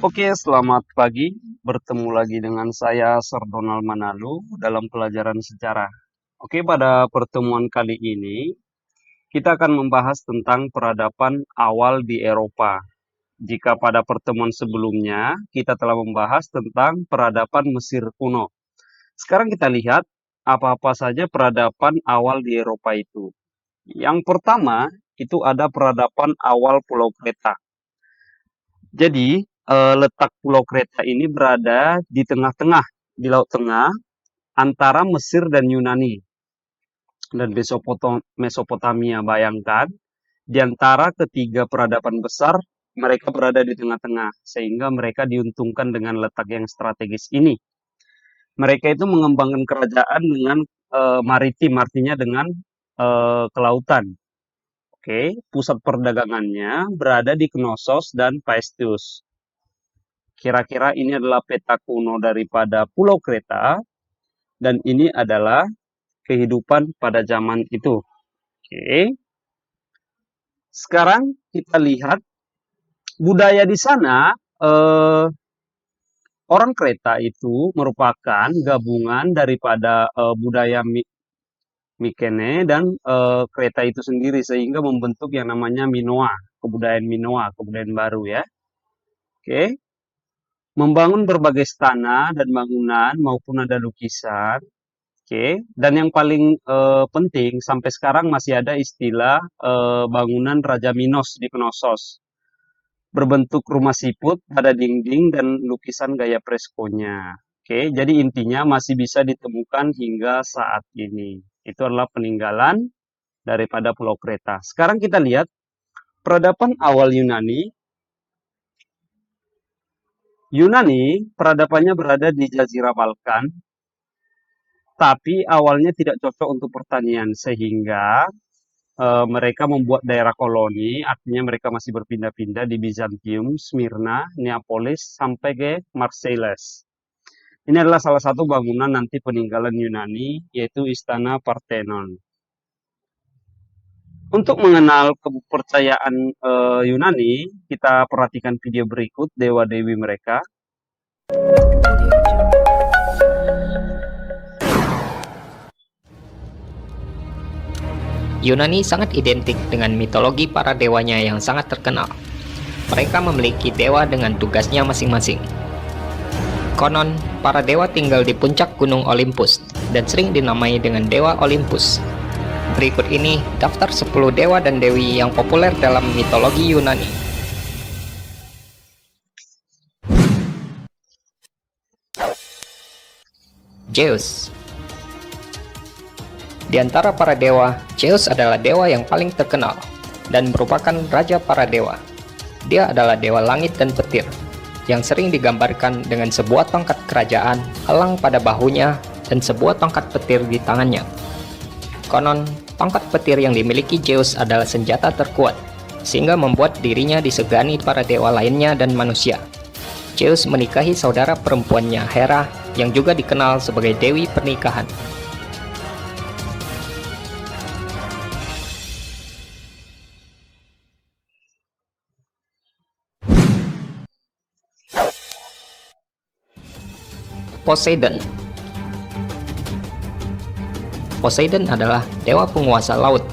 Oke, selamat pagi. Bertemu lagi dengan saya, Sir Donald Manalu, dalam pelajaran sejarah. Oke, pada pertemuan kali ini, kita akan membahas tentang peradaban awal di Eropa. Jika pada pertemuan sebelumnya, kita telah membahas tentang peradaban Mesir kuno. Sekarang kita lihat apa-apa saja peradaban awal di Eropa itu. Yang pertama, itu ada peradaban awal Pulau Kreta. Jadi, letak Pulau Kreta ini berada di tengah-tengah, di Laut Tengah, antara Mesir dan Yunani dan Mesopotamia. Bayangkan, di antara ketiga peradaban besar, mereka berada di tengah-tengah, sehingga mereka diuntungkan dengan letak yang strategis ini. Mereka itu mengembangkan kerajaan dengan maritim, artinya dengan kelautan. Oke, pusat perdagangannya berada di Knossos dan Paestus. Kira-kira ini adalah peta kuno daripada Pulau Kreta, dan ini adalah kehidupan pada zaman itu. Oke. Sekarang kita lihat budaya di sana. Orang Kreta itu merupakan gabungan daripada budaya Mykenae dan Kreta itu sendiri, sehingga membentuk yang namanya Minoa, kebudayaan baru ya. Oke. Membangun berbagai istana dan bangunan maupun ada lukisan. Oke, dan yang paling penting sampai sekarang masih ada istilah bangunan Raja Minos di Knossos. Berbentuk rumah siput pada dinding dan lukisan gaya freskonya. Oke, jadi intinya masih bisa ditemukan hingga saat ini. Itu adalah peninggalan daripada Pulau Kreta. Sekarang kita lihat peradaban awal Yunani. Yunani peradabannya berada di Jazirah Balkan, tapi awalnya tidak cocok untuk pertanian, sehingga mereka membuat daerah koloni, artinya mereka masih berpindah-pindah di Bizantium, Smyrna, Neapolis, sampai ke Marseilles. Ini adalah salah satu bangunan nanti peninggalan Yunani, yaitu Istana Parthenon. Untuk mengenal kepercayaan Yunani, kita perhatikan video berikut dewa-dewi mereka. Yunani sangat identik dengan mitologi para dewanya yang sangat terkenal. Mereka memiliki dewa dengan tugasnya masing-masing. Konon, para dewa tinggal di puncak gunung Olympus dan sering dinamai dengan Dewa Olympus. Berikut ini daftar 10 dewa dan dewi yang populer dalam mitologi Yunani. Zeus. Di antara para dewa, Zeus adalah dewa yang paling terkenal dan merupakan raja para dewa. Dia adalah dewa langit dan petir, yang sering digambarkan dengan sebuah tongkat kerajaan, elang pada bahunya, dan sebuah tongkat petir di tangannya. Konon, tongkat petir yang dimiliki Zeus adalah senjata terkuat, sehingga membuat dirinya disegani para dewa lainnya dan manusia. Zeus menikahi saudara perempuannya Hera, yang juga dikenal sebagai Dewi Pernikahan. Poseidon. Poseidon adalah dewa penguasa laut.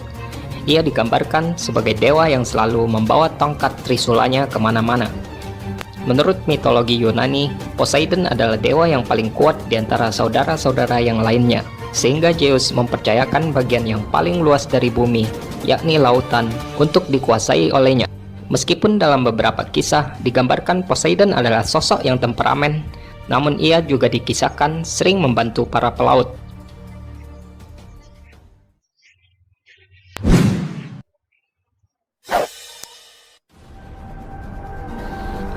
Ia digambarkan sebagai dewa yang selalu membawa tongkat trisulanya kemana-mana. Menurut mitologi Yunani, Poseidon adalah dewa yang paling kuat di antara saudara-saudara yang lainnya, sehingga Zeus mempercayakan bagian yang paling luas dari bumi, yakni lautan, untuk dikuasai olehnya. Meskipun dalam beberapa kisah digambarkan Poseidon adalah sosok yang temperamen, namun ia juga dikisahkan sering membantu para pelaut.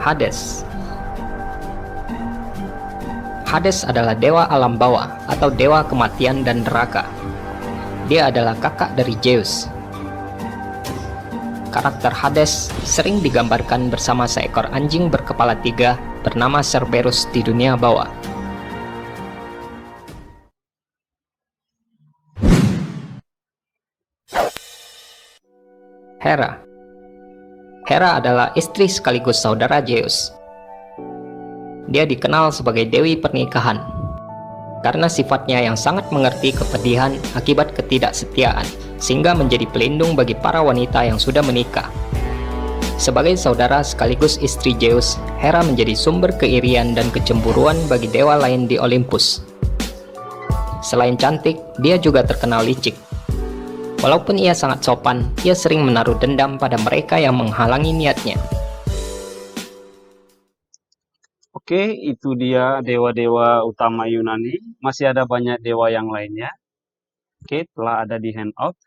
Hades. Hades adalah dewa alam bawah atau dewa kematian dan neraka. Dia adalah kakak dari Zeus. Karakter Hades sering digambarkan bersama seekor anjing berkepala 3 bernama Cerberus di dunia bawah. Hera. Hera adalah istri sekaligus saudara Zeus. Dia dikenal sebagai Dewi Pernikahan karena sifatnya yang sangat mengerti kepedihan akibat ketidaksetiaan, sehingga menjadi pelindung bagi para wanita yang sudah menikah. Sebagai saudara sekaligus istri Zeus, Hera menjadi sumber keirian dan kecemburuan bagi dewa lain di Olympus. Selain cantik, dia juga terkenal licik. Walaupun ia sangat sopan, ia sering menaruh dendam pada mereka yang menghalangi niatnya. Oke, itu dia dewa-dewa utama Yunani. Masih ada banyak dewa yang lainnya. Oke, telah ada di handout.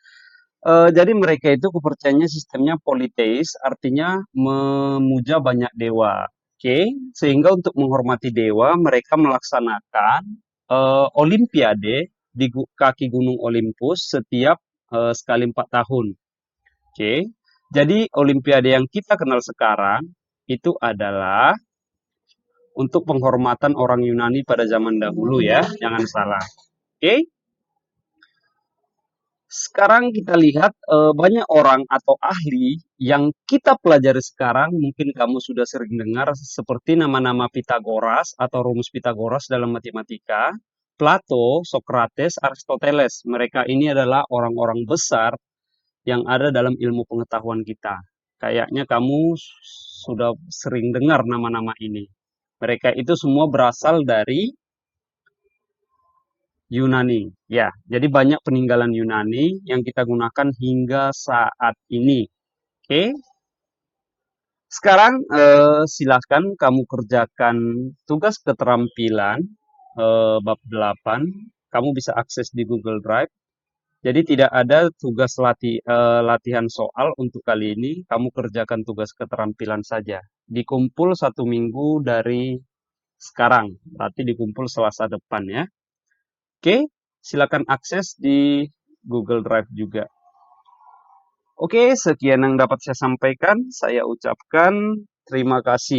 Jadi mereka itu kepercayaannya sistemnya politeis, artinya memuja banyak dewa. Oke, sehingga untuk menghormati dewa, mereka melaksanakan olimpiade di kaki Gunung Olympus setiap sekali 4 tahun. Oke, jadi olimpiade yang kita kenal sekarang itu adalah untuk penghormatan orang Yunani pada zaman dahulu ya, jangan salah. Oke. Sekarang kita lihat banyak orang atau ahli yang kita pelajari sekarang, mungkin kamu sudah sering dengar seperti nama-nama Pitagoras atau rumus Pitagoras dalam matematika, Plato, Socrates, Aristoteles. Mereka ini adalah orang-orang besar yang ada dalam ilmu pengetahuan kita. Kayaknya kamu sudah sering dengar nama-nama ini. Mereka itu semua berasal dari Yunani. Ya, jadi banyak peninggalan Yunani yang kita gunakan hingga saat ini. Oke. Sekarang silahkan kamu kerjakan tugas keterampilan bab 8. Kamu bisa akses di Google Drive. Jadi tidak ada tugas latihan soal untuk kali ini. Kamu kerjakan tugas keterampilan saja. Dikumpul 1 minggu dari sekarang. Berarti dikumpul Selasa depan ya. Oke, silakan akses di Google Drive juga. Oke, sekian yang dapat saya sampaikan. Saya ucapkan terima kasih.